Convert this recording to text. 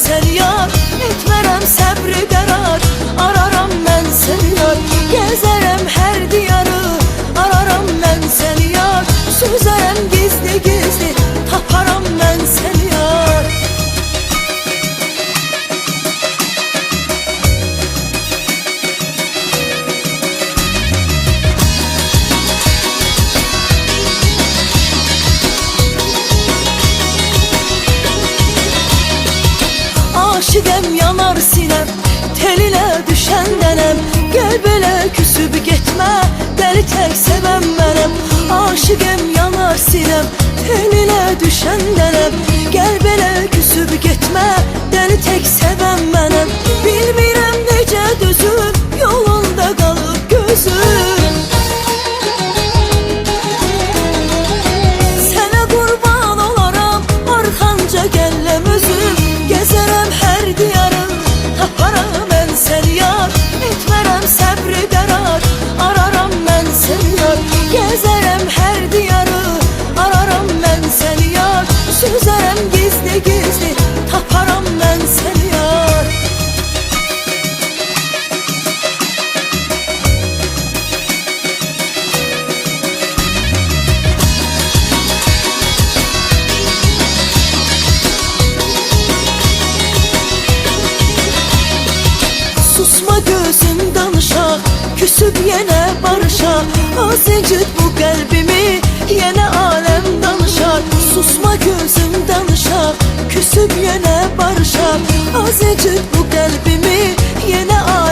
seni yar, etmərəm səbri qərar. Araram mən seni yar, gəzərəm hər diyarı. Araram mən seni yar, süzərəm gizli gizli, taparam mən seni yar. Aşıqəm yanar sinəm, telinə düşən dənəm. Gəl belə küsüb getmə, dəli tək sevəm mənəm. Aşıqəm yanar sinəm, telinə düşən dənəm. Gəl belə küsüb getmə, dəli tək sevəm mənəm. Bilmirəm necə düzüm, yolunda qalıb gözüm. Sənə qurban olaram, arxanca gəlləm özüm. Gəzərəm hər diyarı, taparam mən səni yar, etmərəm səbri qərar. Araram mən səni yar, gəzərəm hər diyarı. Araram mən səni yar, süzərəm gizli gizli, taparam mən səni yar. Susma gözüm danışaq, küsüb yenə barışaq. Az incit bu qəlbimi, yenə aləm danışar. Susma gözüm danışaq, küsüb yenə barışaq. Az incit bu qəlbimi, yenə aləm